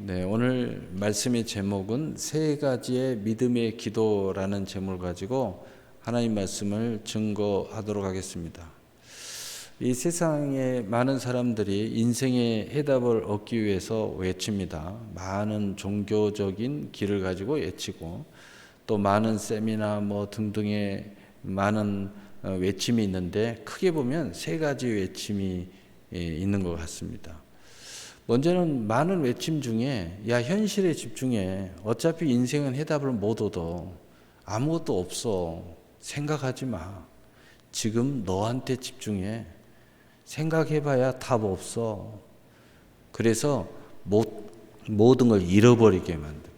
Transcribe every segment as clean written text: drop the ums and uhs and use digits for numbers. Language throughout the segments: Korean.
네, 오늘 말씀의 제목은 세 가지의 믿음의 기도라는 제목을 가지고 하나님 말씀을 증거하도록 하겠습니다. 이 세상에 많은 사람들이 인생의 해답을 얻기 위해서 외칩니다. 많은 종교적인 길을 가지고 외치고 또 많은 세미나 등등의 많은 외침이 있는데 크게 보면 세 가지 외침이 있는 것 같습니다. 먼저는 많은 외침 중에 현실에 집중해. 어차피 인생은 해답을 못 얻어. 아무것도 없어. 생각하지 마. 지금 너한테 집중해. 생각해봐야 답 없어. 그래서 모든 걸 잃어버리게 만들어.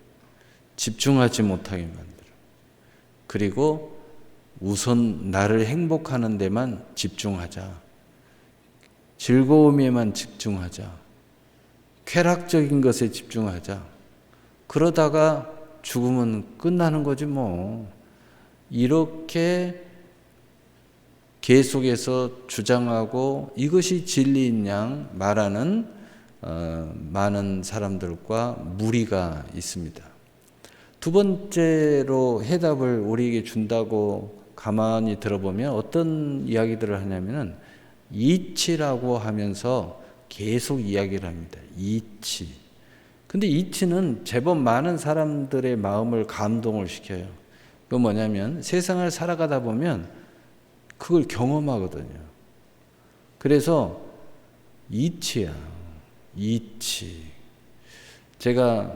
집중하지 못하게 만들어. 그리고 우선 나를 행복하는 데만 집중하자. 즐거움에만 집중하자. 쾌락적인 것에 집중하자. 그러다가 죽으면 끝나는 거지 뭐. 이렇게 계속해서 주장하고 이것이 진리인 양 말하는 많은 사람들과 무리가 있습니다. 두 번째로 해답을 우리에게 준다고 가만히 들어보면 어떤 이야기들을 하냐면은 이치라고 하면서 계속 이야기를 합니다. 이치. 근데 이치는 제법 많은 사람들의 마음을 감동을 시켜요. 그건 뭐냐면 세상을 살아가다 보면 그걸 경험하거든요. 그래서 이치야. 이치. 제가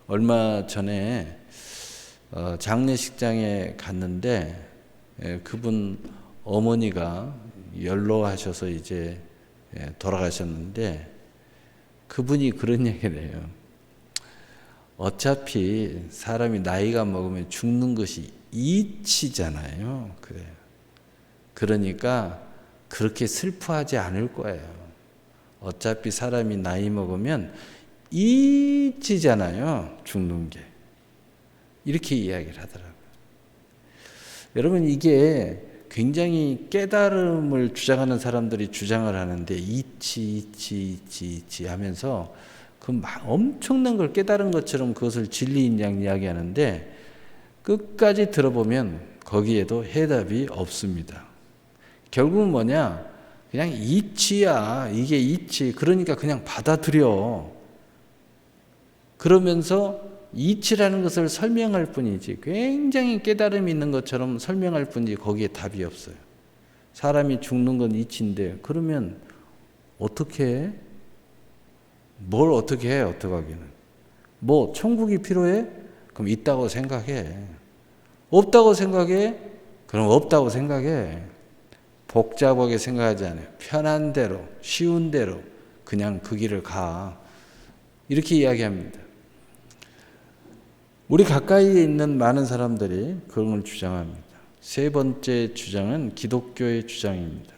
얼마 전에 장례식장에 갔는데 그분 어머니가 연로하셔서 이제 돌아가셨는데 그분이 그런 얘기를 해요. 어차피 사람이 나이가 먹으면 죽는 것이 이치잖아요. 그래요. 그러니까 그렇게 슬퍼하지 않을 거예요. 어차피 사람이 나이 먹으면 이치잖아요. 죽는 게. 이렇게 이야기를 하더라고요. 여러분 이게 굉장히 깨달음을 주장하는 사람들이 주장을 하는데 이치 하면서 그 엄청난 걸 깨달은 것처럼 그것을 진리인 양 이야기하는데 끝까지 들어보면 거기에도 해답이 없습니다. 결국은 뭐냐? 그냥 이치야. 이게 이치. 그러니까 그냥 받아들여. 그러면서 이치라는 것을 설명할 뿐이지 굉장히 깨달음이 있는 것처럼 설명할 뿐이지 거기에 답이 없어요. 사람이 죽는 건 이치인데 그러면 어떻게 해? 뭘 어떻게 해? 어떡하기는. 천국이 필요해? 그럼 있다고 생각해. 없다고 생각해? 그럼 없다고 생각해. 복잡하게 생각하지 않아요. 편한 대로, 쉬운 대로 그냥 그 길을 가. 이렇게 이야기합니다. 우리 가까이에 있는 많은 사람들이 그런 걸 주장합니다. 세 번째 주장은 기독교의 주장입니다.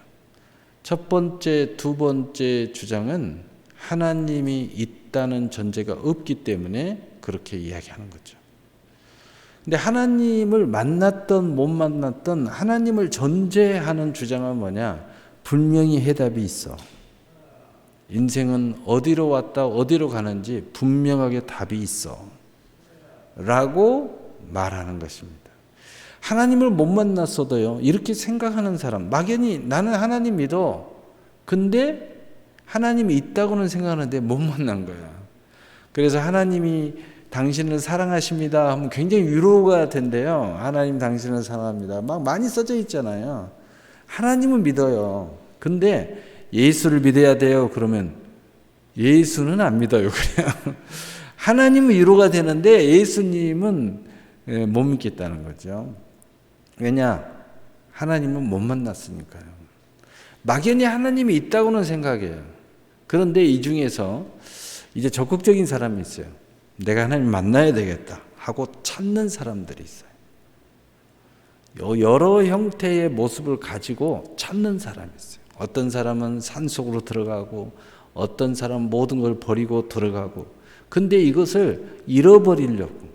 첫 번째, 두 번째 주장은 하나님이 있다는 전제가 없기 때문에 그렇게 이야기하는 거죠. 근데 하나님을 만났던 못 만났던 하나님을 전제하는 주장은 뭐냐? 분명히 해답이 있어. 인생은 어디로 왔다 어디로 가는지 분명하게 답이 있어. 라고 말하는 것입니다. 하나님을 못 만났어도요, 이렇게 생각하는 사람, 막연히 나는 하나님 믿어. 근데 하나님이 있다고는 생각하는데 못 만난 거야. 그래서 하나님이 당신을 사랑하십니다 하면 굉장히 위로가 된대요. 하나님 당신을 사랑합니다. 막 많이 써져 있잖아요. 하나님은 믿어요. 근데 예수를 믿어야 돼요. 그러면 예수는 안 믿어요. 그냥. 하나님은 위로가 되는데 예수님은 못 믿겠다는 거죠. 왜냐? 하나님은 못 만났으니까요. 막연히 하나님이 있다고는 생각해요. 그런데 이 중에서 이제 적극적인 사람이 있어요. 내가 하나님 만나야 되겠다 하고 찾는 사람들이 있어요. 여러 형태의 모습을 가지고 찾는 사람이 있어요. 어떤 사람은 산속으로 들어가고 어떤 사람은 모든 걸 버리고 들어가고 근데 이것을 잃어버리려고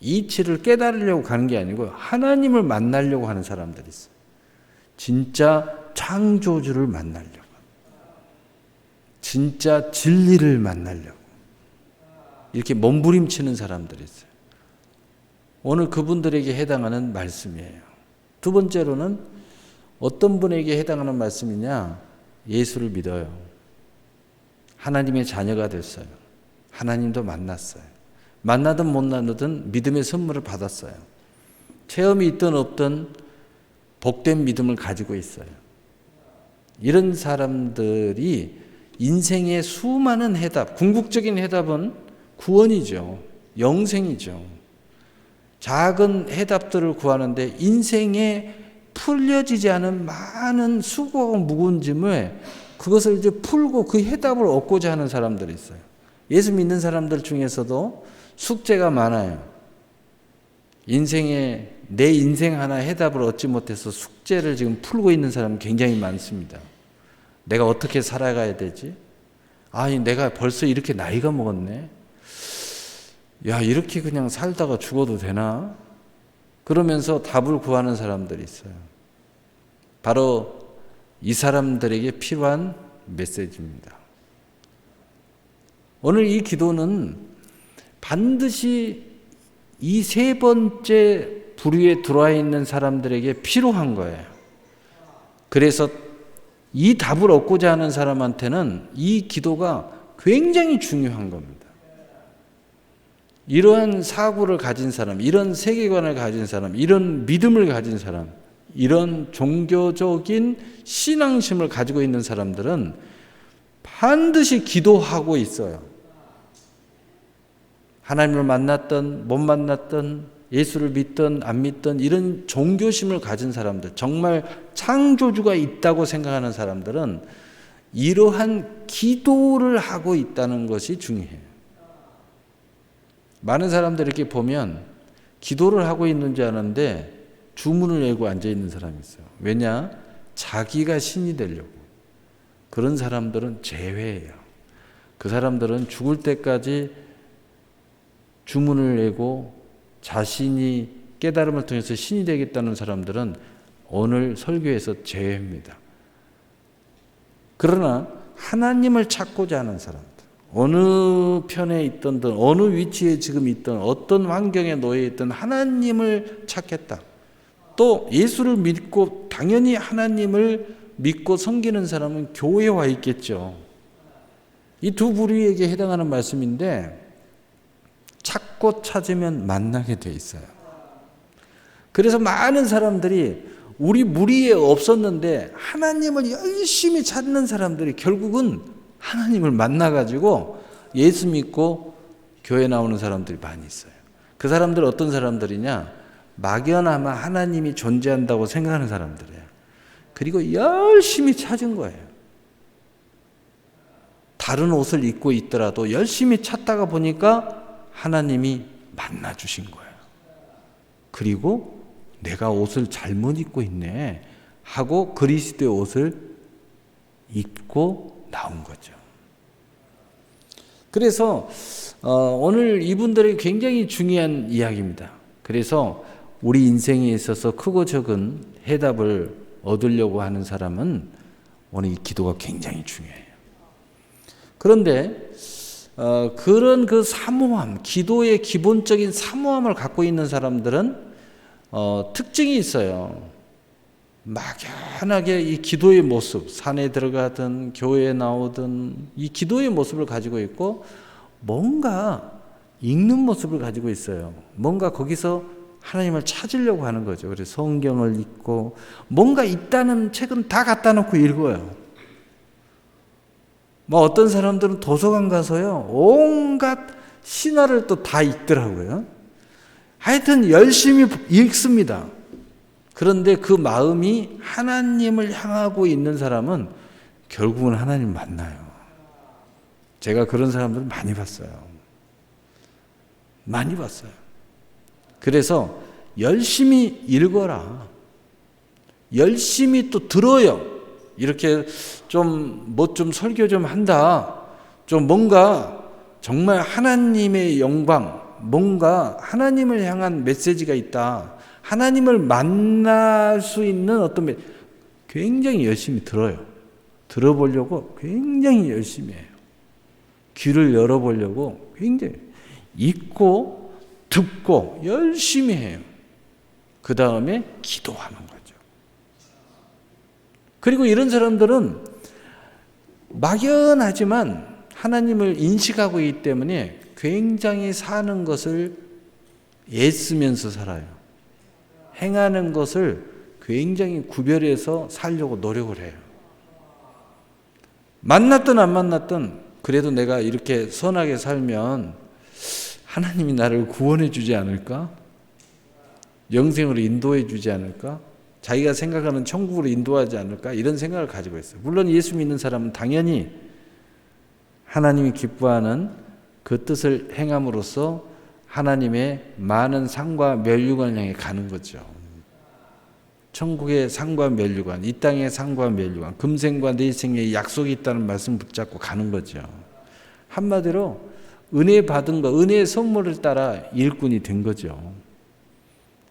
이치를 깨달으려고 가는 게 아니고 하나님을 만나려고 하는 사람들이 있어요. 진짜 창조주를 만나려고. 진짜 진리를 만나려고 이렇게 몸부림치는 사람들이 있어요. 오늘 그분들에게 해당하는 말씀이에요. 두 번째로는 어떤 분에게 해당하는 말씀이냐? 예수를 믿어요. 하나님의 자녀가 됐어요. 하나님도 만났어요. 만나든 못 만나든 믿음의 선물을 받았어요. 체험이 있든 없든 복된 믿음을 가지고 있어요. 이런 사람들이 인생의 수많은 해답, 궁극적인 해답은 구원이죠. 영생이죠. 작은 해답들을 구하는데 인생에 풀려지지 않은 많은 수고하고 무거운 짐을 그것을 이제 풀고 그 해답을 얻고자 하는 사람들이 있어요. 예수 믿는 사람들 중에서도 숙제가 많아요. 인생에 내 인생 하나 해답을 얻지 못해서 숙제를 지금 풀고 있는 사람이 굉장히 많습니다. 내가 어떻게 살아가야 되지? 아니, 내가 벌써 이렇게 나이가 먹었네. 야, 이렇게 그냥 살다가 죽어도 되나? 그러면서 답을 구하는 사람들이 있어요. 바로 이 사람들에게 필요한 메시지입니다. 오늘 이 기도는 반드시 이 세 번째 부류에 들어와 있는 사람들에게 필요한 거예요. 그래서 이 답을 얻고자 하는 사람한테는 이 기도가 굉장히 중요한 겁니다. 이러한 사고를 가진 사람, 이런 세계관을 가진 사람, 이런 믿음을 가진 사람, 이런 종교적인 신앙심을 가지고 있는 사람들은 반드시 기도하고 있어요. 하나님을 만났던 못 만났던 예수를 믿던 안 믿던 이런 종교심을 가진 사람들, 정말 창조주가 있다고 생각하는 사람들은 이러한 기도를 하고 있다는 것이 중요해요. 많은 사람들이 이렇게 보면 기도를 하고 있는 줄 아는데 주문을 외고 앉아 있는 사람이 있어요. 왜냐? 자기가 신이 되려고. 그런 사람들은 제외예요. 그 사람들은 죽을 때까지 주문을 외고 자신이 깨달음을 통해서 신이 되겠다는 사람들은 오늘 설교에서 제외입니다. 그러나 하나님을 찾고자 하는 사람들, 어느 편에 있든 어느 위치에 지금 있든 어떤 환경에 놓여 있든 하나님을 찾겠다. 또 예수를 믿고 당연히 하나님을 믿고 섬기는 사람은 교회에 와 있겠죠. 이 두 부류에게 해당하는 말씀인데 찾고 찾으면 만나게 돼 있어요. 그래서 많은 사람들이 우리 무리에 없었는데 하나님을 열심히 찾는 사람들이 결국은 하나님을 만나가지고 예수 믿고 교회 나오는 사람들이 많이 있어요. 그 사람들은 어떤 사람들이냐? 막연하면 하나님이 존재한다고 생각하는 사람들이에요. 그리고 열심히 찾은 거예요. 다른 옷을 입고 있더라도 열심히 찾다가 보니까 하나님이 만나 주신 거예요. 그리고 내가 옷을 잘못 입고 있네 하고 그리스도의 옷을 입고 나온 거죠. 그래서 오늘 이분들이 굉장히 중요한 이야기입니다. 그래서 우리 인생에 있어서 크고 작은 해답을 얻으려고 하는 사람은 오늘 이 기도가 굉장히 중요해요. 그런데 그런 그 사모함, 기도의 기본적인 사모함을 갖고 있는 사람들은 특징이 있어요. 막연하게 이 기도의 모습, 산에 들어가든 교회에 나오든 이 기도의 모습을 가지고 있고 뭔가 읽는 모습을 가지고 있어요. 뭔가 거기서 하나님을 찾으려고 하는 거죠. 그래서 성경을 읽고 뭔가 있다는 책은 다 갖다 놓고 읽어요. 뭐 어떤 사람들은 도서관 가서요 온갖 신화를 또 다 읽더라고요. 하여튼 열심히 읽습니다. 그런데 그 마음이 하나님을 향하고 있는 사람은 결국은 하나님 만나요. 제가 그런 사람들을 많이 봤어요. 많이 봤어요. 그래서 열심히 읽어라. 열심히 또 들어요. 이렇게 좀 설교 좀 한다. 좀 뭔가 정말 하나님의 영광, 뭔가 하나님을 향한 메시지가 있다. 하나님을 만날 수 있는 어떤 굉장히 열심히 들어요. 들어보려고 굉장히 열심히 해요. 귀를 열어보려고 굉장히 읽고 듣고 열심히 해요. 그 다음에 기도하는 거죠. 그리고 이런 사람들은 막연하지만 하나님을 인식하고 있기 때문에 굉장히 사는 것을 애쓰면서 살아요. 행하는 것을 굉장히 구별해서 살려고 노력을 해요. 만났든 안 만났든 그래도 내가 이렇게 선하게 살면 하나님이 나를 구원해 주지 않을까? 영생으로 인도해 주지 않을까? 자기가 생각하는 천국으로 인도하지 않을까? 이런 생각을 가지고 있어요. 물론 예수 믿는 사람은 당연히 하나님이 기뻐하는 그 뜻을 행함으로써 하나님의 많은 상과 면류관을 향해 가는 거죠. 천국의 상과 면류관, 이 땅의 상과 면류관, 금생과 내생에 약속이 있다는 말씀 붙잡고 가는 거죠. 한마디로 은혜 받은 거, 은혜의 선물을 따라 일꾼이 된 거죠.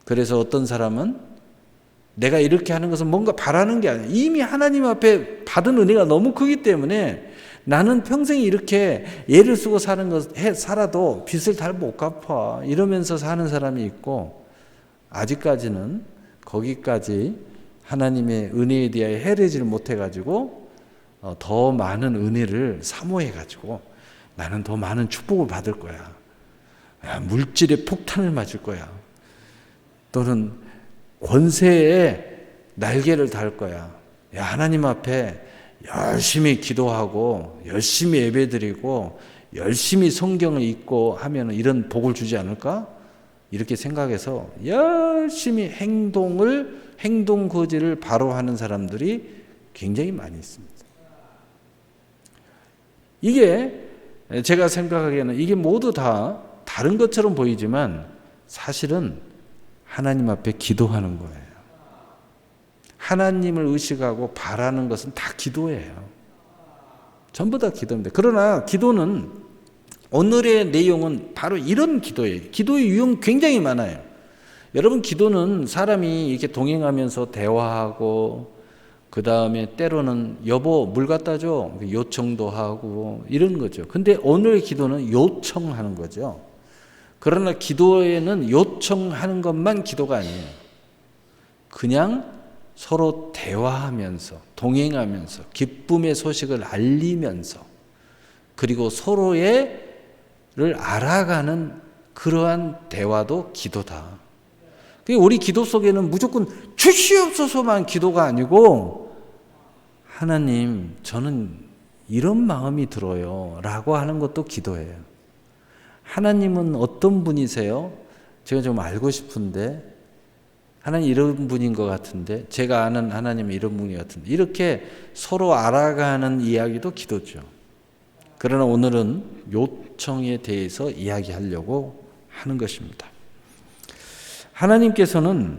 그래서 어떤 사람은 내가 이렇게 하는 것은 뭔가 바라는 게 아니에요. 이미 하나님 앞에 받은 은혜가 너무 크기 때문에 나는 평생 이렇게 애를 쓰고 살아도 빚을 잘 못 갚아. 이러면서 사는 사람이 있고, 아직까지는 거기까지 하나님의 은혜에 대하여 헤아리지를 못해가지고 더 많은 은혜를 사모해가지고 나는 더 많은 축복을 받을 거야. 물질의 폭탄을 맞을 거야. 또는 권세에 날개를 달 거야. 하나님 앞에 열심히 기도하고 열심히 예배드리고 열심히 성경을 읽고 하면 이런 복을 주지 않을까? 이렇게 생각해서 열심히 행동 거지를 바로 하는 사람들이 굉장히 많이 있습니다. 이게 제가 생각하기에는 이게 모두 다 다른 것처럼 보이지만 사실은 하나님 앞에 기도하는 거예요. 하나님을 의식하고 바라는 것은 다 기도예요. 전부 다 기도입니다. 그러나 기도는 오늘의 내용은 바로 이런 기도예요. 기도의 유형 굉장히 많아요. 여러분, 기도는 사람이 이렇게 동행하면서 대화하고 그 다음에 때로는 여보 물 갖다 줘 요청도 하고 이런 거죠. 근데 오늘 기도는 요청하는 거죠. 그러나 기도에는 요청하는 것만 기도가 아니에요. 그냥 서로 대화하면서 동행하면서 기쁨의 소식을 알리면서 그리고 서로를 알아가는 그러한 대화도 기도다. 우리 기도 속에는 무조건 주시옵소서만 기도가 아니고 하나님 저는 이런 마음이 들어요 라고 하는 것도 기도예요. 하나님은 어떤 분이세요? 제가 좀 알고 싶은데 하나님 이런 분인 것 같은데 제가 아는 하나님은 이런 분이 같은데 이렇게 서로 알아가는 이야기도 기도죠. 그러나 오늘은 요청에 대해서 이야기하려고 하는 것입니다. 하나님께서는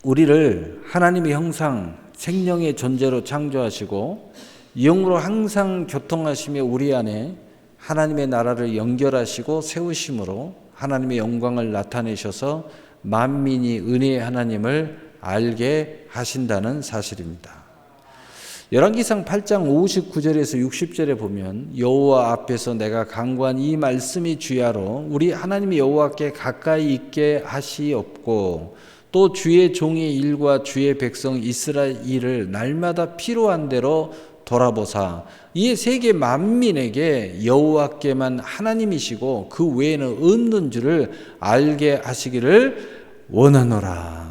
우리를 하나님의 형상, 생명의 존재로 창조하시고 영으로 항상 교통하시며 우리 안에 하나님의 나라를 연결하시고 세우심으로 하나님의 영광을 나타내셔서 만민이 은혜의 하나님을 알게 하신다는 사실입니다. 열왕기상 8장 59절에서 60절에 보면 여호와 앞에서 내가 간구한 이 말씀이 주야로 우리 하나님의 여호와께 가까이 있게 하시옵고 또 주의 종의 일과 주의 백성 이스라엘을 날마다 필요한 대로 돌아보사 이 세계 만민에게 여호와께만 하나님이시고 그 외에는 없는 줄을 알게 하시기를 원하노라.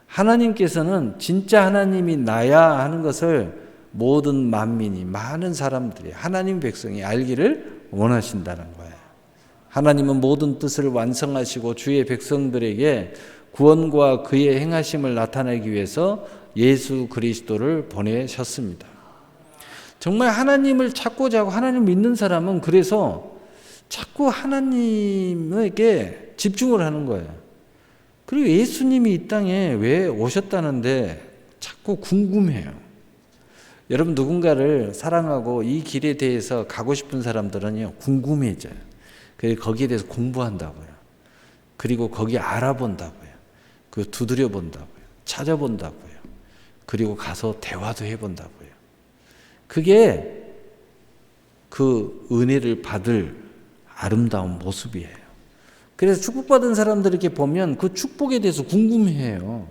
하나님께서는 진짜 하나님이 나야 하는 것을 모든 만민이 많은 사람들이 하나님 백성이 알기를 원하신다는 거예요. 하나님은 모든 뜻을 완성하시고 주의 백성들에게 구원과 그의 행하심을 나타내기 위해서 예수 그리스도를 보내셨습니다. 정말 하나님을 찾고자 하고 하나님을 믿는 사람은 그래서 자꾸 하나님에게 집중을 하는 거예요. 그리고 예수님이 이 땅에 왜 오셨다는데 자꾸 궁금해요. 여러분, 누군가를 사랑하고 이 길에 대해서 가고 싶은 사람들은요 궁금해져요. 그래서 거기에 대해서 공부한다고요. 그리고 거기 알아본다고요. 그 두드려 본다고요. 찾아본다고요. 그리고 가서 대화도 해본다고요. 그게 그 은혜를 받을 아름다운 모습이에요. 그래서 축복받은 사람들 이렇게 보면 그 축복에 대해서 궁금해해요.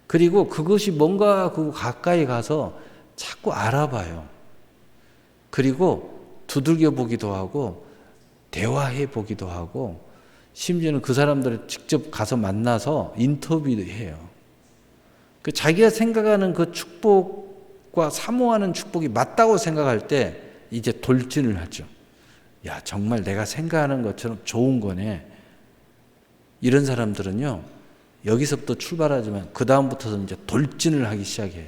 그리고 그것이 뭔가 그 가까이 가서 자꾸 알아봐요. 그리고 두들겨 보기도 하고 대화해 보기도 하고 심지어는 그 사람들을 직접 가서 만나서 인터뷰도 해요. 그 자기가 생각하는 그 축복과 사모하는 축복이 맞다고 생각할 때 이제 돌진을 하죠. 야, 정말 내가 생각하는 것처럼 좋은 거네. 이런 사람들은요, 여기서부터 출발하지만 그 다음부터는 이제 돌진을 하기 시작해요.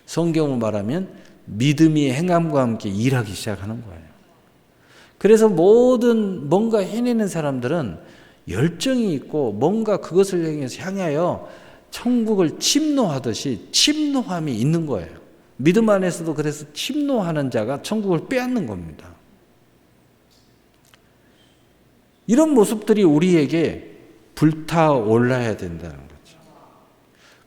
성경을 말하면 믿음이 행함과 함께 일하기 시작하는 거예요. 그래서 모든 뭔가 해내는 사람들은 열정이 있고 뭔가 그것을 향하여 천국을 침노하듯이 침노함이 있는 거예요. 믿음 안에서도 그래서 침노하는 자가 천국을 빼앗는 겁니다. 이런 모습들이 우리에게 불타올라야 된다는 거죠.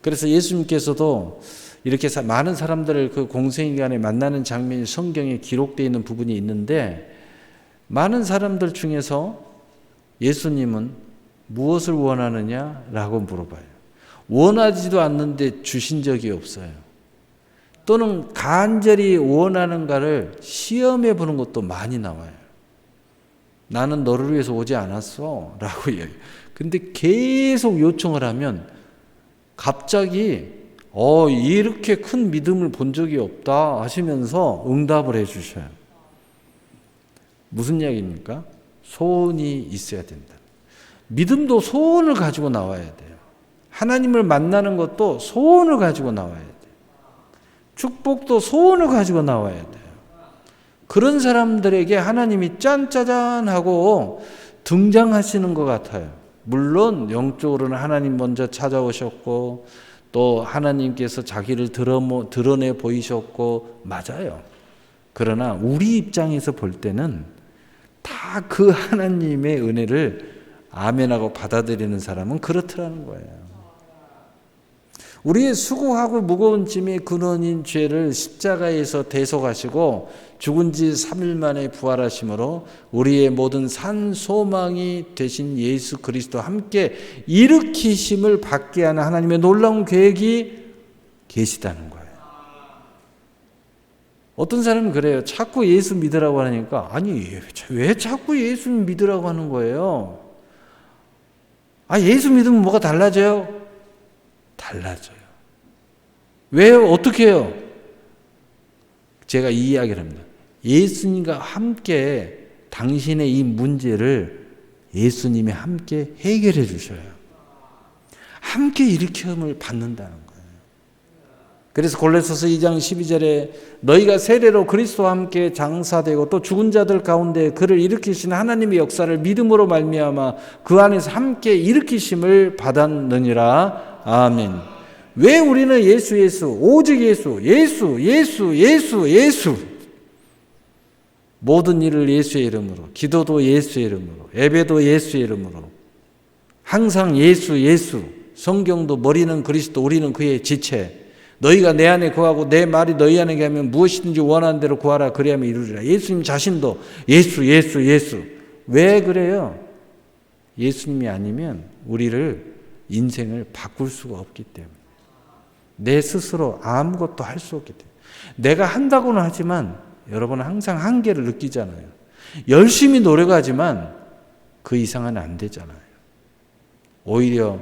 그래서 예수님께서도 이렇게 많은 사람들을 그 공생애간에 만나는 장면이 성경에 기록되어 있는 부분이 있는데 많은 사람들 중에서 예수님은 무엇을 원하느냐라고 물어봐요. 원하지도 않는데 주신 적이 없어요. 또는 간절히 원하는가를 시험해 보는 것도 많이 나와요. 나는 너를 위해서 오지 않았어 라고 얘기해요. 근데 계속 요청을 하면 갑자기 이렇게 큰 믿음을 본 적이 없다 하시면서 응답을 해 주셔요. 무슨 이야기입니까? 소원이 있어야 된다. 믿음도 소원을 가지고 나와야 돼요. 하나님을 만나는 것도 소원을 가지고 나와야 돼요. 축복도 소원을 가지고 나와야 돼요. 그런 사람들에게 하나님이 짠짜잔 하고 등장하시는 것 같아요. 물론 영적으로는 하나님 먼저 찾아오셨고 또 하나님께서 자기를 드러내 보이셨고 맞아요. 그러나 우리 입장에서 볼 때는 다 그 하나님의 은혜를 아멘하고 받아들이는 사람은 그렇더라는 거예요. 우리의 수고하고 무거운 짐의 근원인 죄를 십자가에서 대속하시고 죽은 지 3일 만에 부활하심으로 우리의 모든 산 소망이 되신 예수 그리스도와 함께 일으키심을 받게 하는 하나님의 놀라운 계획이 계시다는 거예요. 어떤 사람은 그래요. 자꾸 예수 믿으라고 하니까 아니 왜 자꾸 예수 믿으라고 하는 거예요? 예수 믿으면 뭐가 달라져요? 달라져요. 왜요? 어떻게 해요? 제가 이 이야기를 합니다. 예수님과 함께 당신의 이 문제를 예수님이 함께 해결해 주셔요. 함께 일으킴을 받는다는 거예요. 그래서 골로새서 2장 12절에 너희가 세례로 그리스도와 함께 장사되고 또 죽은 자들 가운데 그를 일으키신 하나님의 역사를 믿음으로 말미암아 그 안에서 함께 일으키심을 받았느니라. 아멘. 왜 우리는 예수 오직 예수 모든 일을 예수의 이름으로, 기도도 예수의 이름으로, 예배도 예수의 이름으로, 항상 예수, 성경도 머리는 그리스도, 우리는 그의 지체. 너희가 내 안에 거하고 내 말이 너희 안에 거하면 무엇이든지 원하는 대로 구하라 그리하면 이루리라. 예수님 자신도 예수. 왜 그래요? 예수님이 아니면 우리를 인생을 바꿀 수가 없기 때문에. 내 스스로 아무것도 할 수 없기 때문에. 내가 한다고는 하지만 여러분은 항상 한계를 느끼잖아요. 열심히 노력하지만 그 이상은 안 되잖아요. 오히려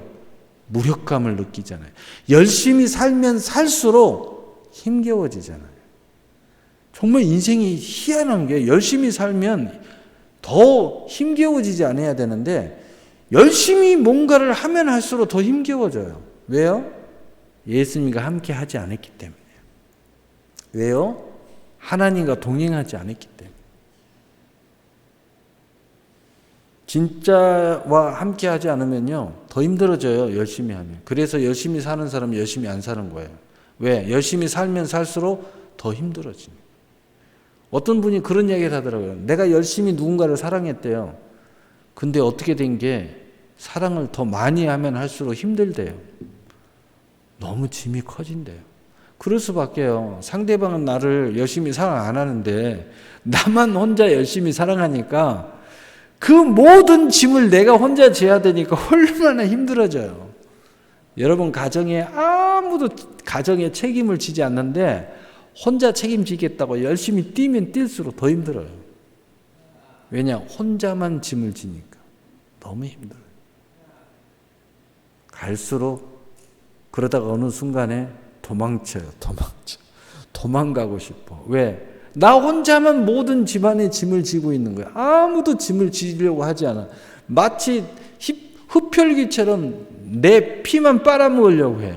무력감을 느끼잖아요. 열심히 살면 살수록 힘겨워지잖아요. 정말 인생이 희한한 게 열심히 살면 더 힘겨워지지 않아야 되는데 열심히 뭔가를 하면 할수록 더 힘겨워져요. 왜요? 예수님과 함께 하지 않았기 때문에. 왜요? 하나님과 동행하지 않았기 때문에. 진짜와 함께 하지 않으면요 더 힘들어져요. 열심히 하면. 그래서 열심히 사는 사람은 열심히 안 사는 거예요. 왜? 열심히 살면 살수록 더 힘들어집니다. 어떤 분이 그런 이야기를 하더라고요. 내가 열심히 누군가를 사랑했대요. 근데 어떻게 된 게 사랑을 더 많이 하면 할수록 힘들대요. 너무 짐이 커진대요. 그럴 수밖에요. 상대방은 나를 열심히 사랑 안 하는데 나만 혼자 열심히 사랑하니까 그 모든 짐을 내가 혼자 져야 되니까 얼마나 힘들어져요. 여러분 가정에 아무도 가정에 책임을 지지 않는데 혼자 책임지겠다고 열심히 뛰면 뛸수록 더 힘들어요. 왜냐? 혼자만 짐을 지니까 너무 힘들어요. 갈수록 그러다가 어느 순간에 도망가고 싶어. 왜? 나 혼자만 모든 집안의 짐을 지고 있는 거야. 아무도 짐을 지려고 하지 않아. 마치 흡혈귀처럼 내 피만 빨아먹으려고 해.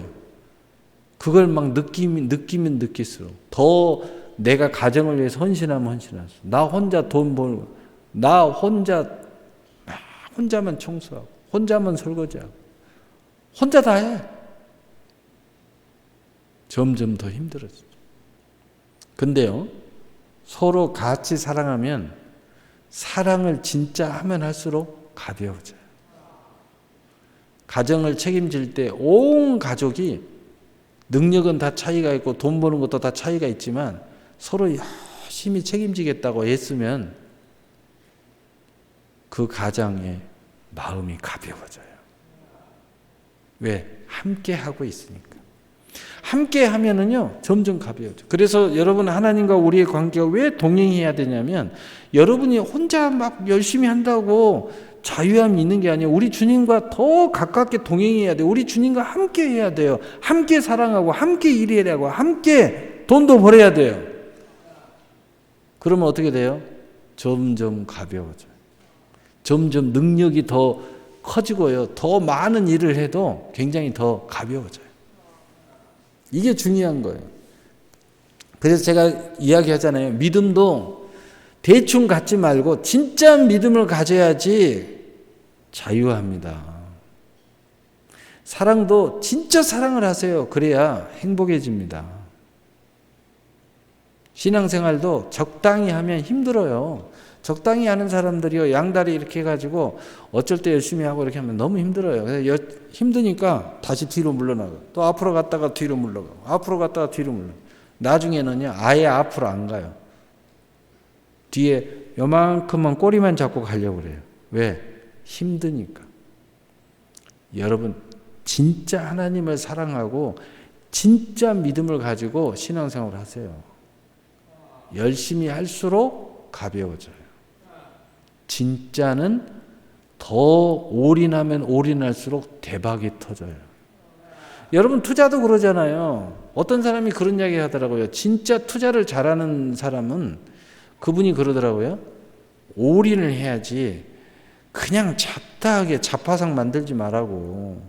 그걸 막 느끼면 느낄수록 더 내가 가정을 위해서 헌신하면 헌신할수. 나 혼자 돈 벌고, 나 혼자만 청소하고, 혼자만 설거지하고, 혼자 다 해. 점점 더 힘들어지죠. 근데요, 서로 같이 사랑하면 사랑을 진짜 하면 할수록 가벼워져요. 가정을 책임질 때 온 가족이 능력은 다 차이가 있고 돈 버는 것도 다 차이가 있지만 서로 열심히 책임지겠다고 애쓰면 그 가정의 마음이 가벼워져요. 왜? 함께 하고 있으니까. 함께 하면은요, 점점 가벼워져. 그래서 여러분, 하나님과 우리의 관계가 왜 동행해야 되냐면, 여러분이 혼자 막 열심히 한다고 자유함이 있는 게 아니에요. 우리 주님과 더 가깝게 동행해야 돼요. 우리 주님과 함께 해야 돼요. 함께 사랑하고, 함께 일해야 하고, 함께 돈도 벌어야 돼요. 그러면 어떻게 돼요? 점점 가벼워져요. 점점 능력이 더 커지고요. 더 많은 일을 해도 굉장히 더 가벼워져요. 이게 중요한 거예요. 그래서 제가 이야기하잖아요. 믿음도 대충 갖지 말고 진짜 믿음을 가져야지 자유합니다. 사랑도 진짜 사랑을 하세요. 그래야 행복해집니다. 신앙생활도 적당히 하면 힘들어요. 적당히 하는 사람들이요, 양다리 이렇게 해가지고 어쩔 때 열심히 하고 이렇게 하면 너무 힘들어요. 그래서 힘드니까 다시 뒤로 물러나고, 또 앞으로 갔다가 뒤로 물러가고, 앞으로 갔다가 뒤로 물러가고, 나중에는요 아예 앞으로 안 가요. 뒤에 요만큼만 꼬리만 잡고 가려고 그래요. 왜? 힘드니까. 여러분, 진짜 하나님을 사랑하고 진짜 믿음을 가지고 신앙생활을 하세요. 열심히 할수록 가벼워져요. 진짜는 더 올인하면 올인할수록 대박이 터져요. 여러분, 투자도 그러잖아요. 어떤 사람이 그런 이야기 하더라고요. 진짜 투자를 잘하는 사람은 그분이 그러더라고요. 올인을 해야지 그냥 잡다하게 자파상 만들지 말라고.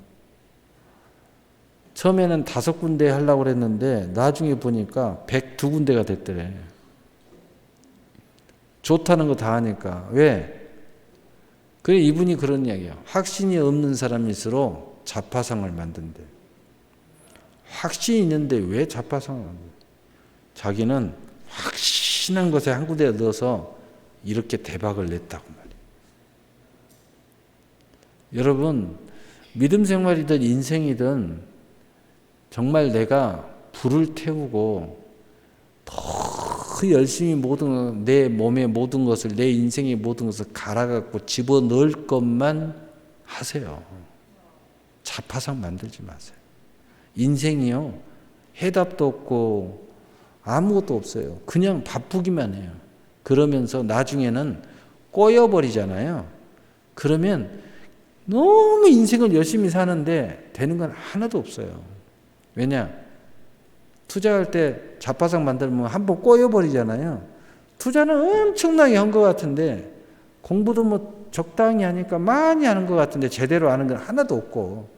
처음에는 5군데 하려고 그랬는데 나중에 보니까 102군데가 됐더래. 좋다는 거 다 하니까. 왜? 그래, 이분이 그런 이야기예요. 확신이 없는 사람일수록 자파상을 만든대. 확신이 있는데 왜 자파상을 만들어? 자기는 확신한 것에 한 군데 넣어서 이렇게 대박을 냈다고 말이에요. 여러분, 믿음 생활이든 인생이든 정말 내가 불을 태우고 더 열심히 내 몸의 모든 것을, 내 인생의 모든 것을 갈아갖고 집어넣을 것만 하세요. 자파상 만들지 마세요. 인생이요, 해답도 없고 아무것도 없어요. 그냥 바쁘기만 해요. 그러면서 나중에는 꼬여버리잖아요. 그러면 너무 인생을 열심히 사는데 되는 건 하나도 없어요. 왜냐? 투자할 때 자파상 만들면 한번 꼬여버리잖아요. 투자는 엄청나게 한 것 같은데 공부도 뭐 적당히 하니까 많이 하는 것 같은데 제대로 아는 건 하나도 없고,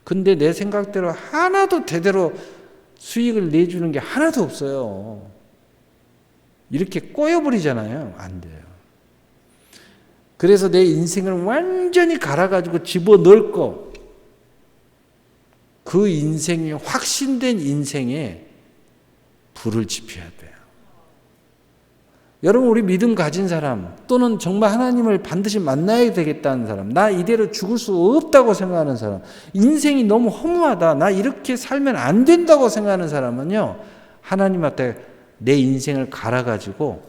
근데 내 생각대로 하나도 제대로 수익을 내주는 게 하나도 없어요. 이렇게 꼬여버리잖아요. 안 돼요. 그래서 내 인생을 완전히 갈아가지고 집어넣을 거, 그 인생이 확신된 인생에 불을 지펴야 돼요. 여러분, 우리 믿음 가진 사람 또는 정말 하나님을 반드시 만나야 되겠다는 사람, 나 이대로 죽을 수 없다고 생각하는 사람, 인생이 너무 허무하다, 나 이렇게 살면 안 된다고 생각하는 사람은요, 하나님 앞에 내 인생을 갈아가지고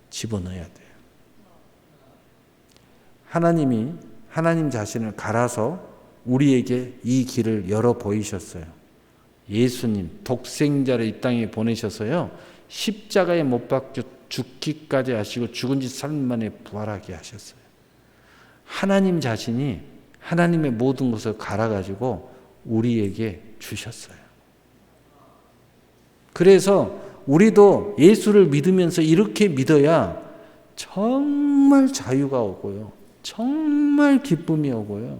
집어넣어야 돼요. 하나님이 하나님 자신을 갈아서 우리에게 이 길을 열어 보이셨어요. 예수님 독생자를 이 땅에 보내셔서요, 십자가에 못 박혀 죽기까지 하시고 죽은 지 3일 만에 부활하게 하셨어요. 하나님 자신이 하나님의 모든 것을 갈아가지고 우리에게 주셨어요. 그래서 우리도 예수를 믿으면서 이렇게 믿어야 정말 자유가 오고요, 정말 기쁨이 오고요,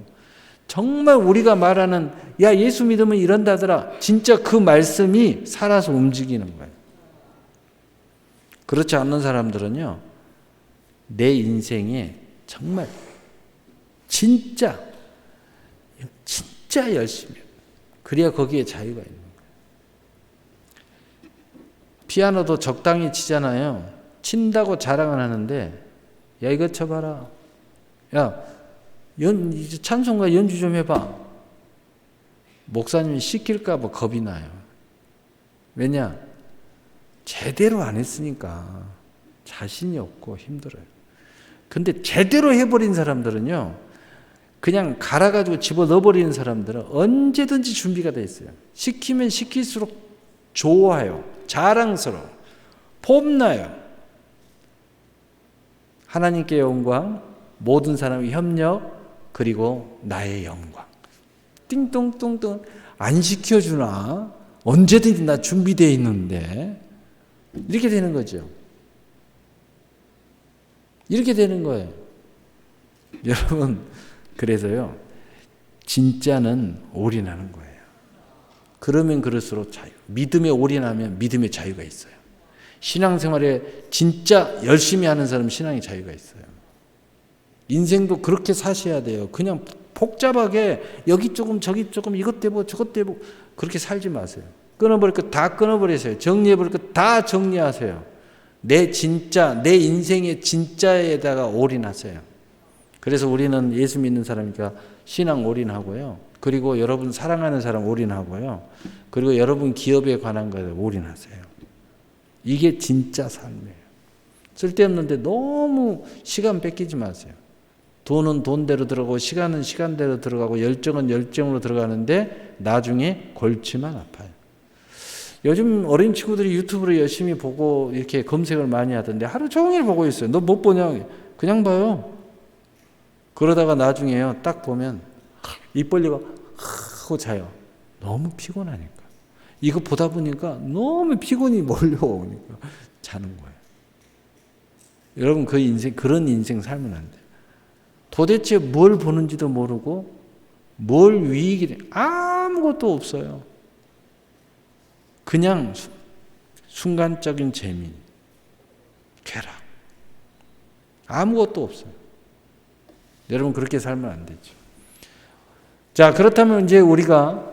정말 우리가 말하는 야 예수 믿으면 이런다더라, 진짜 그 말씀이 살아서 움직이는 거예요. 그렇지 않는 사람들은요, 내 인생에 정말 진짜 열심히 해요. 그래야 거기에 자유가 있는 거예요. 피아노도 적당히 치잖아요. 친다고 자랑을 하는데 야 이거 쳐봐라, 야 찬송가 연주 좀 해봐. 목사님이 시킬까 봐 겁이 나요. 왜냐? 제대로 안 했으니까 자신이 없고 힘들어요. 근데 제대로 해버린 사람들은요, 그냥 갈아가지고 집어넣어버리는 사람들은 언제든지 준비가 돼 있어요. 시키면 시킬수록 좋아요, 자랑스러워, 폼나요. 하나님께 영광, 모든 사람의 협력, 그리고 나의 영광. 띵동띵동. 안 시켜주나? 언제든지 나 준비되어 있는데. 이렇게 되는 거죠. 이렇게 되는 거예요. 여러분, 그래서요, 진짜는 올인하는 거예요. 그러면 그럴수록 자유. 믿음에 올인하면 믿음의 자유가 있어요. 신앙생활에 진짜 열심히 하는 사람은 신앙의 자유가 있어요. 인생도 그렇게 사셔야 돼요. 그냥 복잡하게 여기 조금 저기 조금 이것 대고 저것 대고 그렇게 살지 마세요. 끊어버릴 거 다 끊어버리세요. 정리해버릴 거 다 정리하세요. 내 진짜, 내 인생의 진짜에다가 올인하세요. 그래서 우리는 예수 믿는 사람이니까 신앙 올인하고요. 그리고 여러분 사랑하는 사람 올인하고요. 그리고 여러분 기업에 관한 거에 올인하세요. 이게 진짜 삶이에요. 쓸데없는데 너무 시간 뺏기지 마세요. 돈은 돈대로 들어가고 시간은 시간대로 들어가고 열정은 열정으로 들어가는데 나중에 골치만 아파요. 요즘 어린 친구들이 유튜브를 열심히 보고 이렇게 검색을 많이 하던데 하루 종일 보고 있어요. 너 못 보냐? 그냥 봐요. 그러다가 나중에요, 딱 보면 입 벌리고 하고 자요. 너무 피곤하니까. 이거 보다 보니까 너무 피곤이 몰려오니까 자는 거예요. 여러분, 그 인생, 그런 인생 살면 안 돼요. 도대체 뭘 보는지도 모르고 뭘 유익이 돼, 아무것도 없어요. 그냥 순간적인 재미, 쾌락, 아무것도 없어요. 여러분, 그렇게 살면 안 되죠. 자, 그렇다면 이제 우리가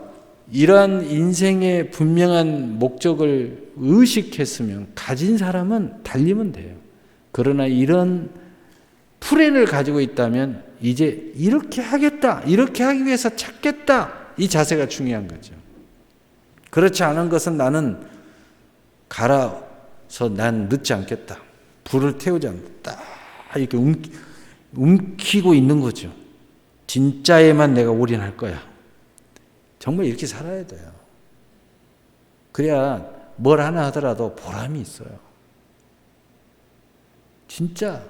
이러한 인생의 분명한 목적을 의식했으면 가진 사람은 달리면 돼요. 그러나 이런 플랜을 가지고 있다면 이제 이렇게 하겠다, 이렇게 하기 위해서 찾겠다, 이 자세가 중요한 거죠. 그렇지 않은 것은 나는 갈아서 난 늦지 않겠다, 불을 태우지 않겠다, 이렇게 움키고 있는 거죠. 진짜에만 내가 올인할 거야. 정말 이렇게 살아야 돼요. 그래야 뭘 하나 하더라도 보람이 있어요. 진짜.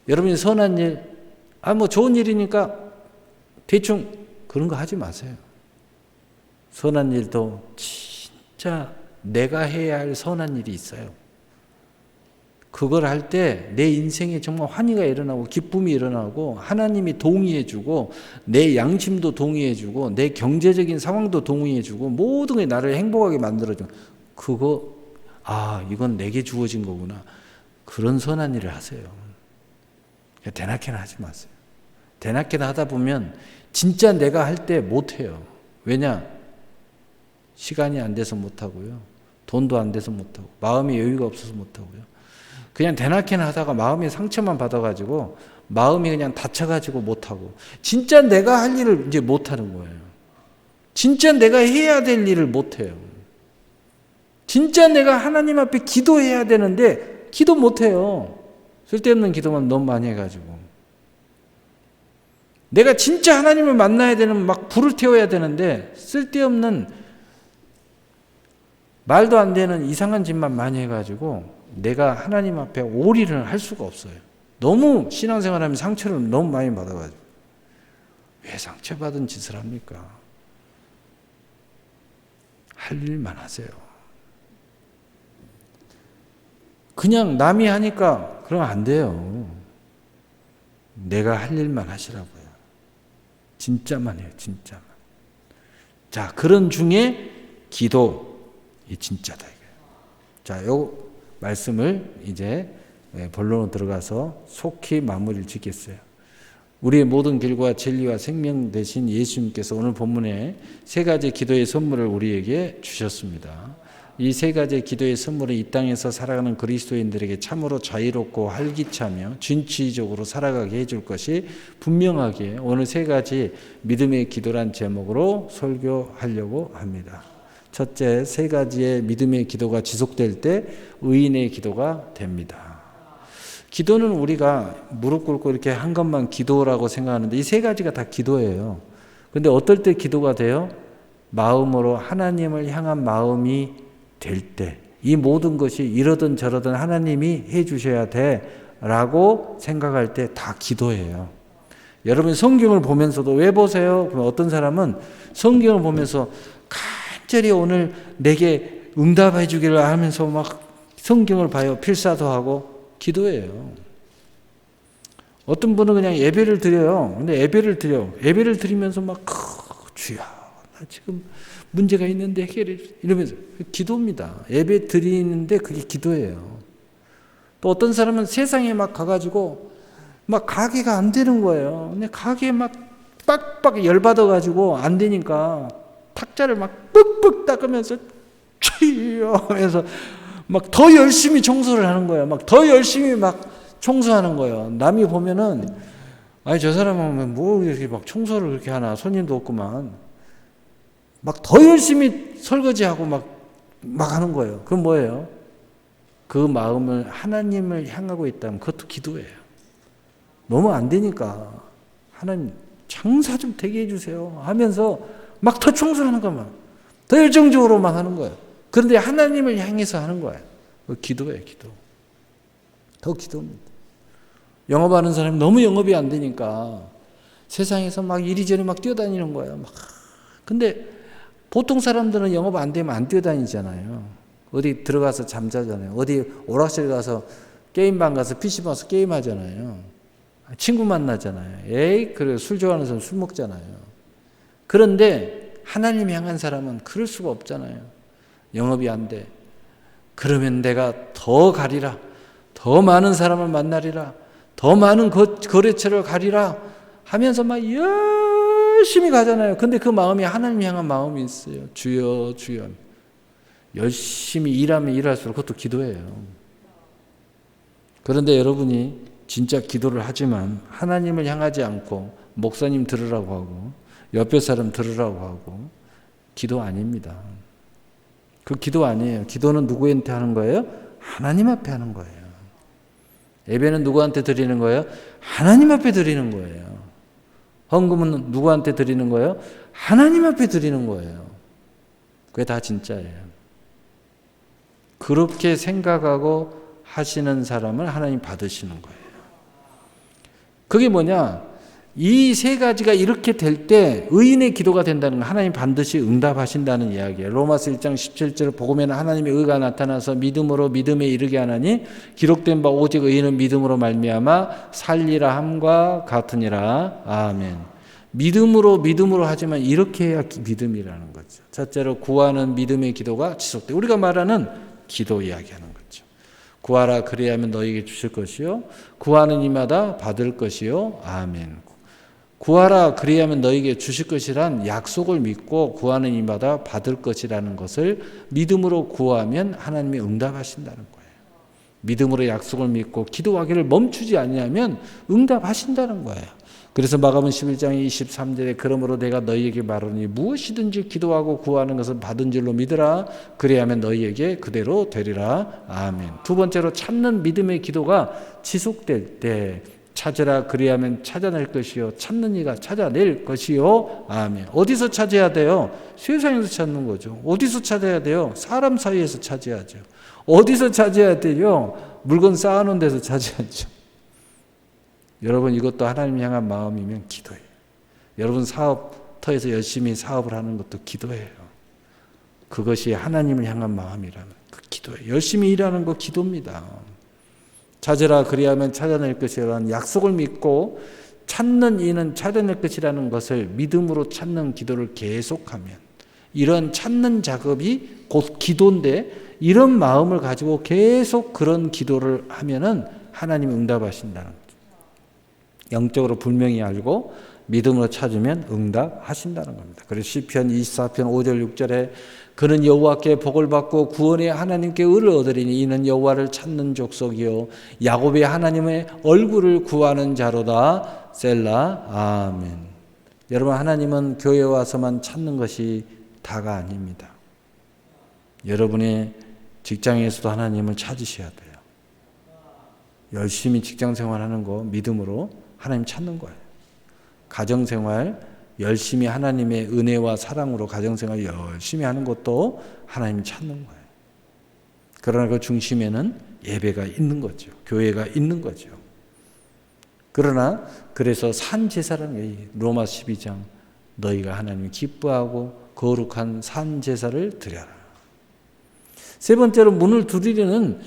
여러분이 선한 일, 뭐 좋은 일이니까 대충 그런 거 하지 마세요. 선한 일도 진짜 내가 해야 할 선한 일이 있어요. 그걸 할 때 내 인생에 정말 환희가 일어나고 기쁨이 일어나고 하나님이 동의해주고 내 양심도 동의해주고 내 경제적인 상황도 동의해주고 모든 게 나를 행복하게 만들어줘. 그거 이건 내게 주어진 거구나. 그런 선한 일을 하세요. 대낮게나 하지 마세요. 대낮게나 하다 보면 진짜 내가 할 때 못해요. 왜냐? 시간이 안 돼서 못하고요. 돈도 안 돼서 못하고 마음이 여유가 없어서 못하고요. 그냥 대낮게나 하다가 마음의 상처만 받아가지고 마음이 그냥 다쳐가지고 못하고 진짜 내가 할 일을 이제 못하는 거예요. 진짜 내가 해야 될 일을 못해요. 진짜 내가 하나님 앞에 기도해야 되는데 기도 못해요. 쓸데없는 기도만 너무 많이 해가지고. 내가 진짜 하나님을 만나야 되는 막 불을 태워야 되는데 쓸데없는 말도 안 되는 이상한 짓만 많이 해가지고 내가 하나님 앞에 올인을 할 수가 없어요. 너무 신앙생활하면 상처를 너무 많이 받아가지고. 왜 상처받은 짓을 합니까? 할 일만 하세요. 그냥 남이 하니까 그러면 안 돼요. 내가 할 일만 하시라고요. 진짜만 해요. 진짜만. 자, 그런 중에 기도 이 진짜다 이거예요. 자, 요 말씀을 이제 본론으로 들어가서 속히 마무리를 짓겠어요. 우리의 모든 길과 진리와 생명 되신 예수님께서 오늘 본문에 세 가지 기도의 선물을 우리에게 주셨습니다. 이 세 가지의 기도의 선물은 이 땅에서 살아가는 그리스도인들에게 참으로 자유롭고 활기차며 진취적으로 살아가게 해줄 것이 분명하게 오늘 세 가지 믿음의 기도란 제목으로 설교하려고 합니다. 첫째, 세 가지의 믿음의 기도가 지속될 때 의인의 기도가 됩니다. 기도는 우리가 무릎 꿇고 이렇게 한 것만 기도라고 생각하는데 이 세 가지가 다 기도예요. 근데 어떨 때 기도가 돼요? 마음으로 하나님을 향한 마음이 될 때, 이 모든 것이 이러든 저러든 하나님이 해 주셔야 돼 라고 생각할 때 다 기도예요. 여러분 성경을 보면서도 왜 보세요? 그럼 어떤 사람은 성경을 보면서 간절히 오늘 내게 응답해 주기를 하면서 막 성경을 봐요. 필사도 하고 기도해요. 어떤 분은 그냥 예배를 드려요. 근데 예배를 드리면서 막 주여 나 지금 문제가 있는데 해결해 이러면서 기도입니다. 예배 드리는데 그게 기도예요. 또 어떤 사람은 세상에 막 가가지고 막 가게가 안 되는 거예요. 근데 가게에 막 빡빡 열받아가지고 안 되니까 탁자를 막 ปึ๊ปึ๊ 닦으면서 주여 하면서 막 더 열심히 청소를 하는 거예요. 막 더 열심히 막 청소하는 거예요. 남이 보면은 아니 저 사람은 뭐 이렇게 막 청소를 그렇게 하나 손님도 없구만. 막 더 열심히 설거지하고 막 하는 거예요. 그건 뭐예요? 그 마음을 하나님을 향하고 있다면 그것도 기도예요. 너무 안 되니까 하나님 장사 좀 되게 해주세요 하면서 막 더 청소하는 것만 더 열정적으로 막 하는 거예요. 그런데 하나님을 향해서 하는 거예요. 그 기도예요. 기도. 더 기도입니다. 영업하는 사람이 너무 영업이 안 되니까 세상에서 막 이리저리 막 뛰어다니는 거예요. 막. 근데 보통 사람들은 영업 안 되면 안 뛰어다니잖아요. 어디 들어가서 잠자잖아요. 어디 오락실 가서 게임방 가서 PC방 가서 게임하잖아요. 친구 만나잖아요. 에이, 그래 술 좋아하는 사람 술 먹잖아요. 그런데 하나님 향한 사람은 그럴 수가 없잖아요. 영업이 안 돼. 그러면 내가 더 가리라. 더 많은 사람을 만나리라. 더 많은 거래처를 가리라 하면서 막 열심히 가잖아요. 근데 그 마음이 하나님 향한 마음이 있어요. 주여 주여. 열심히 일하면 일할수록 그것도 기도예요. 그런데 여러분이 진짜 기도를 하지만 하나님을 향하지 않고 목사님 들으라고 하고 옆에 사람 들으라고 하고 기도 아닙니다. 그 기도 아니에요. 기도는 누구한테 하는 거예요? 하나님 앞에 하는 거예요. 예배는 누구한테 드리는 거예요? 하나님 앞에 드리는 거예요. 헌금은 누구한테 드리는 거예요? 하나님 앞에 드리는 거예요. 그게 다 진짜예요. 그렇게 생각하고 하시는 사람을 하나님 받으시는 거예요. 그게 뭐냐? 이 세 가지가 이렇게 될 때 의인의 기도가 된다는 건 하나님 반드시 응답하신다는 이야기예요. 로마서 1장 17절 복음에는 하나님의 의가 나타나서 믿음으로 믿음에 이르게 하나니 기록된 바 오직 의인은 믿음으로 말미암아 살리라 함과 같으니라. 아멘. 믿음으로 하지만 이렇게 해야 믿음이라는 거죠. 첫째로 구하는 믿음의 기도가 지속돼. 우리가 말하는 기도 이야기하는 거죠. 구하라 그리하면 너에게 주실 것이요 구하는 이마다 받을 것이요. 아멘. 구하라 그리하면 너에게 주실 것이란 약속을 믿고 구하는 이마다 받을 것이라는 것을 믿음으로 구하면 하나님이 응답하신다는 거예요. 믿음으로 약속을 믿고 기도하기를 멈추지 않냐면 응답하신다는 거예요. 그래서 마가복음 11장 23절에 그러므로 내가 너희에게 말하니 무엇이든지 기도하고 구하는 것은 받은 줄로 믿으라. 그리하면 너희에게 그대로 되리라. 아멘. 두 번째로 찾는 믿음의 기도가 지속될 때 찾으라 그리하면 찾아낼 것이요 찾는 이가 찾아낼 것이요. 아멘. 어디서 찾아야 돼요? 세상에서 찾는 거죠. 어디서 찾아야 돼요? 사람 사이에서 찾아야죠. 어디서 찾아야 돼요? 물건 쌓아놓은 데서 찾아야죠. 여러분 이것도 하나님 향한 마음이면 기도예요. 여러분 사업터에서 열심히 사업을 하는 것도 기도예요. 그것이 하나님을 향한 마음이라면 그 기도예요. 열심히 일하는 거 기도입니다. 찾으라 그리하면 찾아낼 것이라는 약속을 믿고 찾는 이는 찾아낼 것이라는 것을 믿음으로 찾는 기도를 계속하면 이런 찾는 작업이 곧 기도인데 이런 마음을 가지고 계속 그런 기도를 하면은 하나님이 응답하신다는 거죠. 영적으로 분명히 알고 믿음으로 찾으면 응답하신다는 겁니다. 그래서 시편 24편 5절 6절에 그는 여호와께 복을 받고 구원의 하나님께 의를 얻으리니 이는 여호와를 찾는 족속이요 야곱의 하나님의 얼굴을 구하는 자로다. 셀라. 아멘. 여러분 하나님은 교회에 와서만 찾는 것이 다가 아닙니다. 여러분의 직장에서도 하나님을 찾으셔야 돼요. 열심히 직장 생활하는 거 믿음으로 하나님 찾는 거예요. 가정생활 열심히 하나님의 은혜와 사랑으로 가정생활 열심히 하는 것도 하나님 찾는 거예요. 그러나 그 중심에는 예배가 있는 거죠. 교회가 있는 거죠. 그러나 그래서 산 제사라는 로마 12장 너희가 하나님을 기뻐하고 거룩한 산 제사를 드려라. 세 번째로 문을 두드리는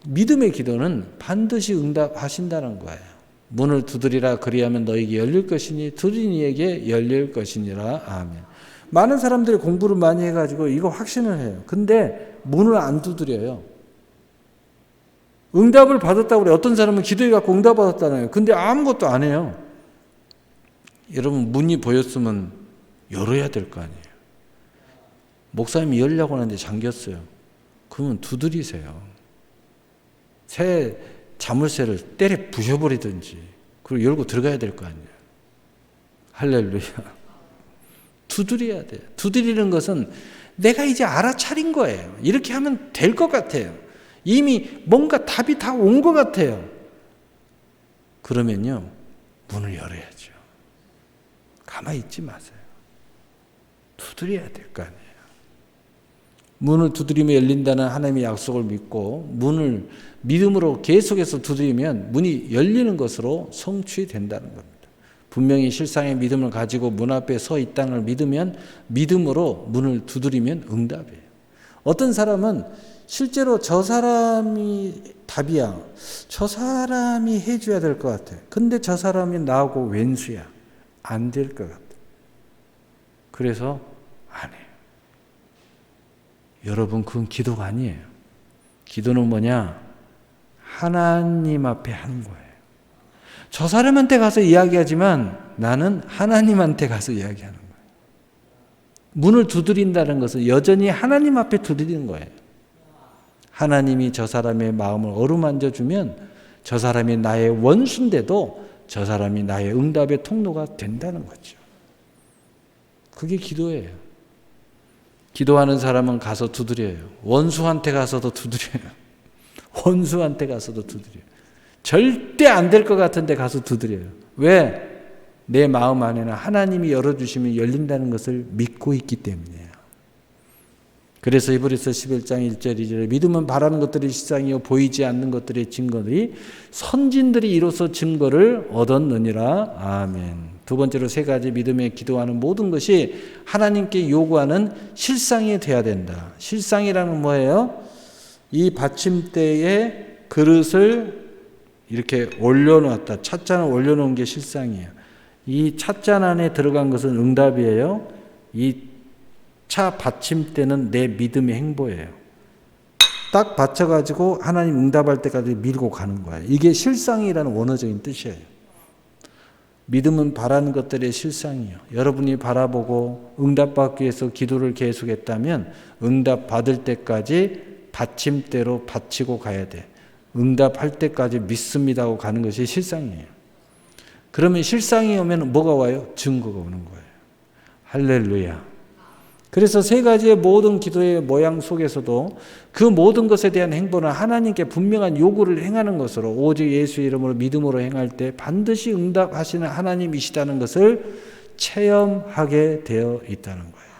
믿음의 기도는 반드시 응답하신다는 거예요. 문을 두드리라 그리하면 너에게 열릴 것이니 두드린 이에게 열릴 것이니라. 아멘. 많은 사람들이 공부를 많이 해가지고 이거 확신을 해요. 근데 문을 안 두드려요. 응답을 받았다고 그래요. 어떤 사람은 기도해갖고 응답 받았다네요. 근데 아무것도 안 해요. 여러분 문이 보였으면 열어야 될 거 아니에요. 목사님이 열려고 하는데 잠겼어요. 그러면 두드리세요. 새 자물쇠를 때려 부셔버리든지 그리고 열고 들어가야 될 거 아니에요. 할렐루야. 두드려야 돼요. 두드리는 것은 내가 이제 알아차린 거예요. 이렇게 하면 될 것 같아요. 이미 뭔가 답이 다 온 것 같아요. 그러면요 문을 열어야죠. 가만히 있지 마세요. 두드려야 될 거 아니에요. 문을 두드리며 열린다는 하나님의 약속을 믿고 문을 믿음으로 계속해서 두드리면 문이 열리는 것으로 성취된다는 겁니다. 분명히 실상의 믿음을 가지고 문 앞에 서 있다는 걸 믿으면 믿음으로 문을 두드리면 응답이에요. 어떤 사람은 실제로 저 사람이 답이야. 저 사람이 해줘야 될 것 같아. 근데 저 사람이 나하고 왼수야. 안 될 것 같아. 그래서 안 해요. 여러분 그건 기도가 아니에요. 기도는 뭐냐? 하나님 앞에 하는 거예요. 저 사람한테 가서 이야기하지만 나는 하나님한테 가서 이야기하는 거예요. 문을 두드린다는 것은 여전히 하나님 앞에 두드리는 거예요. 하나님이 저 사람의 마음을 어루만져 주면 저 사람이 나의 원수인데도 저 사람이 나의 응답의 통로가 된다는 거죠. 그게 기도예요. 기도하는 사람은 가서 두드려요. 원수한테 가서도 두드려요. 원수한테 가서도 두드려요. 절대 안 될 것 같은데 가서 두드려요. 왜? 내 마음 안에는 하나님이 열어주시면 열린다는 것을 믿고 있기 때문이에요. 그래서 히브리서 11장 1절 2절에 믿음은 바라는 것들이 실상이요 보이지 않는 것들의 증거들이 선진들이 이로써 증거를 얻었느니라. 아멘. 두 번째로 세 가지 믿음의 기도하는 모든 것이 하나님께 요구하는 실상이 돼야 된다. 실상이라는 뭐예요? 이 받침대에 그릇을 이렇게 올려놓았다. 찻잔을 올려놓은 게 실상이에요. 이 찻잔 안에 들어간 것은 응답이에요. 이 차 받침대는 내 믿음의 행보예요. 딱 받쳐가지고 하나님 응답할 때까지 밀고 가는 거예요. 이게 실상이라는 원어적인 뜻이에요. 믿음은 바라는 것들의 실상이요. 여러분이 바라보고 응답받기 위해서 기도를 계속했다면 응답받을 때까지 받침대로 받치고 가야 돼. 응답할 때까지 믿습니다 하고 가는 것이 실상이에요. 그러면 실상이 오면 뭐가 와요? 증거가 오는 거예요. 할렐루야. 그래서 세 가지의 모든 기도의 모양 속에서도 그 모든 것에 대한 행보는 하나님께 분명한 요구를 행하는 것으로 오직 예수의 이름으로 믿음으로 행할 때 반드시 응답하시는 하나님이시다는 것을 체험하게 되어 있다는 거예요.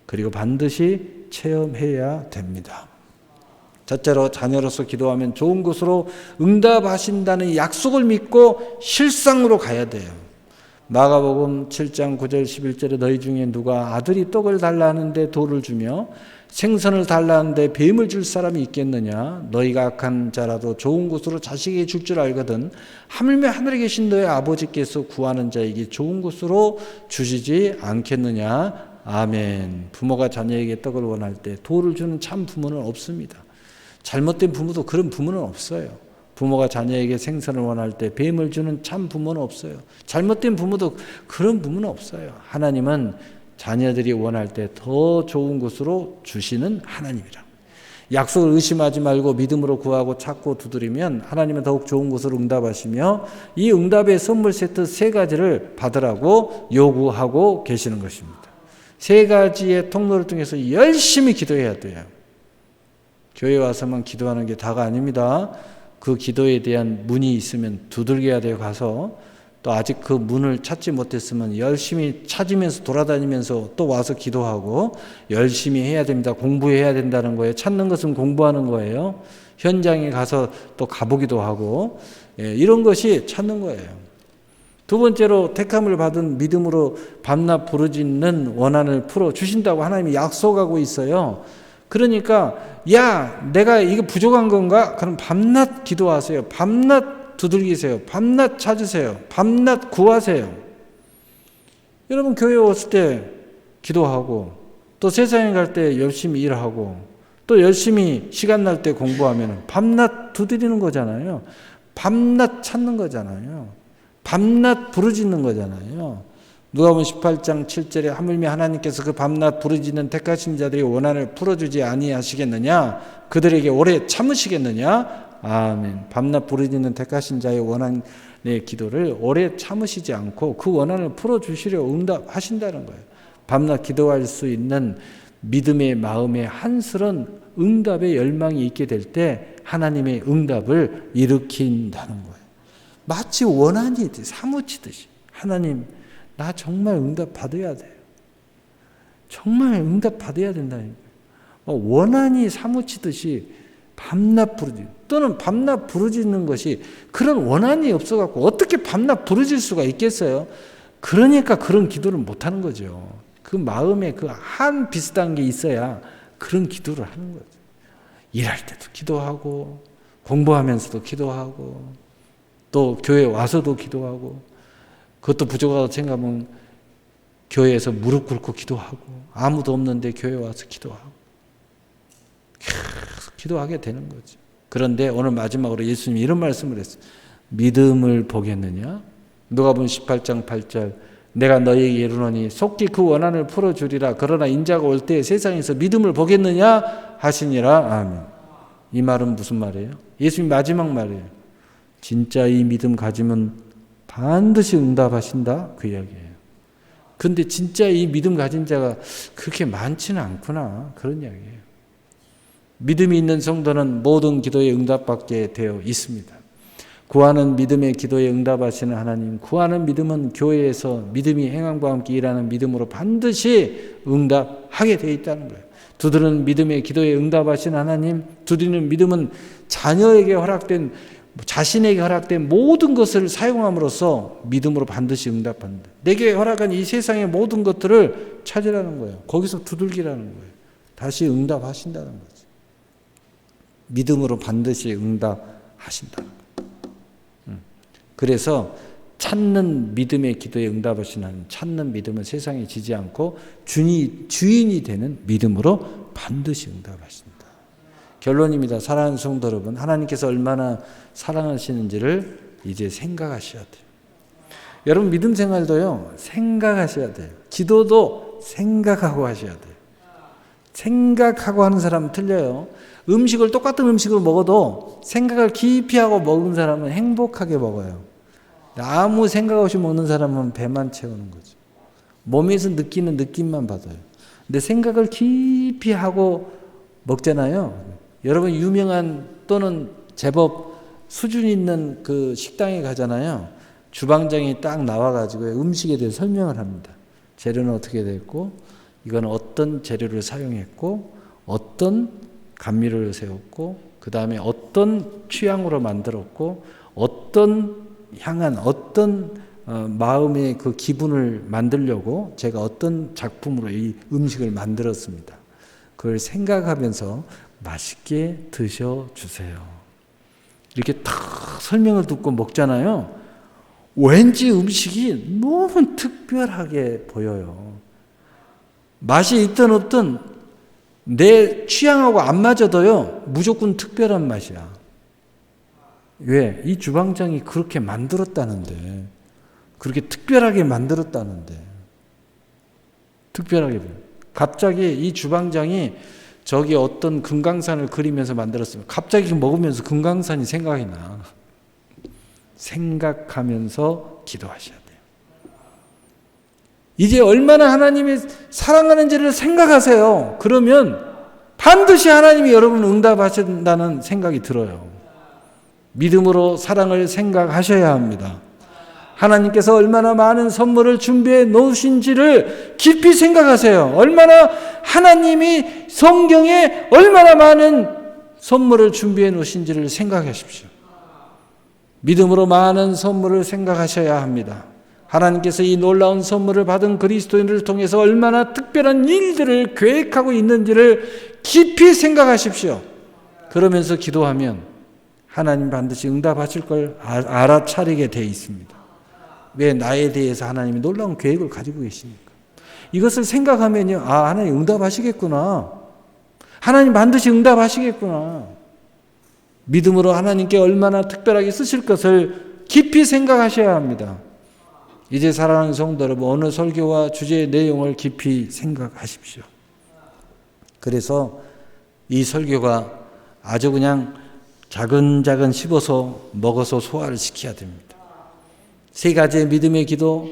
그리고 반드시 체험해야 됩니다. 첫째로 자녀로서 기도하면 좋은 것으로 응답하신다는 약속을 믿고 실상으로 가야 돼요. 마가복음 7장 9절 11절에 너희 중에 누가 아들이 떡을 달라 하는데 돌을 주며 생선을 달라 하는데 뱀을 줄 사람이 있겠느냐? 너희가 악한 자라도 좋은 것으로 자식에게 줄 줄 알거든 하물며 하늘에 계신 너희 아버지께서 구하는 자에게 좋은 것으로 주시지 않겠느냐? 아멘. 부모가 자녀에게 떡을 원할 때 돌을 주는 참 부모는 없습니다. 잘못된 부모도 그런 부모는 없어요. 부모가 자녀에게 생선을 원할 때 뱀을 주는 참 부모는 없어요. 잘못된 부모도 그런 부모는 없어요. 하나님은 자녀들이 원할 때 더 좋은 것으로 주시는 하나님이라. 약속을 의심하지 말고 믿음으로 구하고 찾고 두드리면 하나님은 더욱 좋은 것으로 응답하시며 이 응답의 선물 세트 세 가지를 받으라고 요구하고 계시는 것입니다. 세 가지의 통로를 통해서 열심히 기도해야 돼요. 교회 와서만 기도하는 게 다가 아닙니다. 그 기도에 대한 문이 있으면 두들겨야 돼요. 가서 또 아직 그 문을 찾지 못했으면 열심히 찾으면서 돌아다니면서 또 와서 기도하고 열심히 해야 됩니다. 공부해야 된다는 거예요. 찾는 것은 공부하는 거예요. 현장에 가서 또 가보기도 하고 이런 것이 찾는 거예요. 두 번째로 택함을 받은 믿음으로 밤낮 부르짖는 원한을 풀어주신다고 하나님이 약속하고 있어요. 그러니까 야 내가 이거 부족한 건가? 그럼 밤낮 기도하세요. 밤낮 두들기세요. 밤낮 찾으세요. 밤낮 구하세요. 여러분 교회 왔을 때 기도하고 또 세상에 갈 때 열심히 일하고 또 열심히 시간 날 때 공부하면 밤낮 두드리는 거잖아요. 밤낮 찾는 거잖아요. 밤낮 부르짖는 거잖아요. 누가복음 18장 7절에 하물며 하나님께서 그 밤낮 부르짖는 택하신 자들의 원한을 풀어주지 아니하시겠느냐? 그들에게 오래 참으시겠느냐? 아멘. 밤낮 부르짖는 택하신 자의 원한의 기도를 오래 참으시지 않고 그 원한을 풀어주시려 응답하신다는 거예요. 밤낮 기도할 수 있는 믿음의 마음에 한스런 응답의 열망이 있게 될 때 하나님의 응답을 일으킨다는 거예요. 마치 원한이 사무치듯이 하나님 나 정말 응답 받아야 돼요. 정말 응답 받아야 된다니까요. 원한이 사무치듯이 밤낮 부르짖는 또는 밤낮 부르짖는 것이 그런 원한이 없어갖고 어떻게 밤낮 부르짖을 수가 있겠어요? 그러니까 그런 기도를 못하는 거죠. 그 마음에 그 한 비슷한 게 있어야 그런 기도를 하는 거죠. 일할 때도 기도하고 공부하면서도 기도하고 또 교회 와서도 기도하고 그것도 부족하다고 생각하면 교회에서 무릎 꿇고 기도하고 아무도 없는데 교회 와서 기도하고 계속 기도하게 되는 거죠. 그런데 오늘 마지막으로 예수님이 이런 말씀을 했어요. 믿음을 보겠느냐? 누가복음 18장 8절 내가 너희에게 이르노니 속히 그 원한을 풀어주리라. 그러나 인자가 올 때 세상에서 믿음을 보겠느냐 하시니라. 아멘. 이 말은 무슨 말이에요? 예수님 마지막 말이에요. 진짜 이 믿음 가지면 반드시 응답하신다 그 이야기예요. 그런데 진짜 이 믿음 가진 자가 그렇게 많지는 않구나 그런 이야기예요. 믿음이 있는 성도는 모든 기도에 응답받게 되어 있습니다. 구하는 믿음의 기도에 응답하시는 하나님, 구하는 믿음은 교회에서 믿음이 행함과 함께 일하는 믿음으로 반드시 응답하게 되어 있다는 거예요. 두드리는 믿음의 기도에 응답하시는 하나님, 두드리는 믿음은 자녀에게 허락된 자신에게 허락된 모든 것을 사용함으로써 믿음으로 반드시 응답한다. 내게 허락한 이 세상의 모든 것들을 찾으라는 거예요. 거기서 두들기라는 거예요. 다시 응답하신다는 거죠. 믿음으로 반드시 응답하신다는 거예요. 그래서 찾는 믿음의 기도에 응답하시는 하나님, 찾는 믿음은 세상에 지지 않고 주인이 되는 믿음으로 반드시 응답하신다. 결론입니다. 사랑하는 성도 여러분, 하나님께서 얼마나 사랑하시는지를 이제 생각하셔야 돼요. 여러분 믿음 생활도요, 생각하셔야 돼요. 기도도 생각하고 하셔야 돼요. 생각하고 하는 사람은 틀려요. 음식을 똑같은 음식을 먹어도 생각을 깊이 하고 먹은 사람은 행복하게 먹어요. 아무 생각 없이 먹는 사람은 배만 채우는 거죠. 몸에서 느끼는 느낌만 받아요. 근데 생각을 깊이 하고 먹잖아요. 여러분 유명한 또는 제법 수준 있는 그 식당에 가잖아요. 주방장이 딱 나와가지고 음식에 대해 설명을 합니다. 재료는 어떻게 됐고, 이건 어떤 재료를 사용했고, 어떤 감미를 세웠고, 그 다음에 어떤 취향으로 만들었고, 어떤 향한 어떤 마음의 그 기분을 만들려고 제가 어떤 작품으로 이 음식을 만들었습니다. 그걸 생각하면서 맛있게 드셔주세요. 이렇게 딱 설명을 듣고 먹잖아요. 왠지 음식이 너무 특별하게 보여요. 맛이 있든 없든 내 취향하고 안 맞아도요, 무조건 특별한 맛이야. 왜? 이 주방장이 그렇게 만들었다는데, 그렇게 특별하게 만들었다는데, 특별하게. 갑자기 이 주방장이 저기 어떤 금강산을 그리면서 만들었으면 갑자기 먹으면서 금강산이 생각이 나. 생각하면서 기도하셔야 돼요. 이제 얼마나 하나님이 사랑하는지를 생각하세요. 그러면 반드시 하나님이 여러분을 응답하신다는 생각이 들어요. 믿음으로 사랑을 생각하셔야 합니다. 하나님께서 얼마나 많은 선물을 준비해 놓으신지를 깊이 생각하세요. 얼마나 하나님이 성경에 얼마나 많은 선물을 준비해 놓으신지를 생각하십시오. 믿음으로 많은 선물을 생각하셔야 합니다. 하나님께서 이 놀라운 선물을 받은 그리스도인을 통해서 얼마나 특별한 일들을 계획하고 있는지를 깊이 생각하십시오. 그러면서 기도하면 하나님 반드시 응답하실 걸 알아차리게 되어 있습니다. 왜? 나에 대해서 하나님이 놀라운 계획을 가지고 계시니까. 이것을 생각하면요, 하나님 응답하시겠구나. 하나님 반드시 응답하시겠구나. 믿음으로 하나님께 얼마나 특별하게 쓰실 것을 깊이 생각하셔야 합니다. 이제 사랑하는 성도 여러분, 오늘 설교와 주제의 내용을 깊이 생각하십시오. 그래서 이 설교가 아주 그냥 자근자근 씹어서 먹어서 소화를 시켜야 됩니다. 세 가지의 믿음의 기도,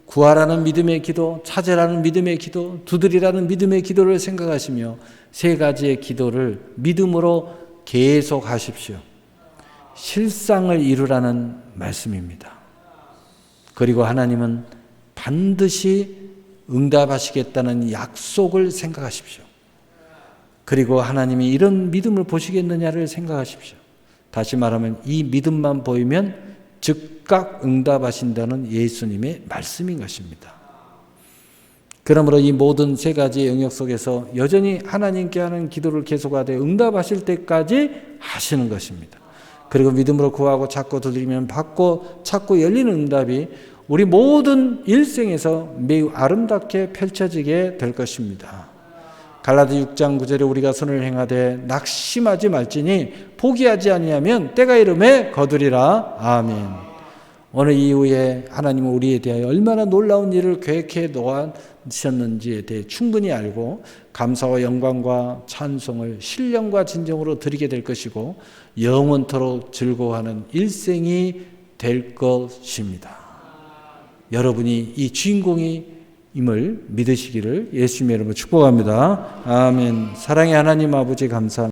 구하라는 믿음의 기도, 찾으라는 믿음의 기도, 두드리라는 믿음의 기도를 생각하시며 세 가지의 기도를 믿음으로 계속 하십시오. 실상을 이루라는 말씀입니다. 그리고 하나님은 반드시 응답하시겠다는 약속을 생각하십시오. 그리고 하나님이 이런 믿음을 보시겠느냐를 생각하십시오. 다시 말하면 이 믿음만 보이면 즉각 응답하신다는 예수님의 말씀인 것입니다. 그러므로 이 모든 세 가지의 영역 속에서 여전히 하나님께 하는 기도를 계속하되 응답하실 때까지 하시는 것입니다. 그리고 믿음으로 구하고 찾고 두드리면 받고 찾고 열리는 응답이 우리 모든 일생에서 매우 아름답게 펼쳐지게 될 것입니다. 갈라디 6장 9절에 우리가 선을 행하되 낙심하지 말지니 포기하지 아니하면 때가 이름에 거두리라. 아멘. 오늘 이후에 하나님은 우리에 대하여 얼마나 놀라운 일을 계획해 놓으셨는지에 대해 충분히 알고 감사와 영광과 찬송을 신령과 진정으로 드리게 될 것이고 영원토록 즐거워하는 일생이 될 것입니다. 여러분이 이 주인공임을 믿으시기를 예수님의 이름으로 축복합니다. 아멘. 사랑의 하나님 아버지 감사합니다.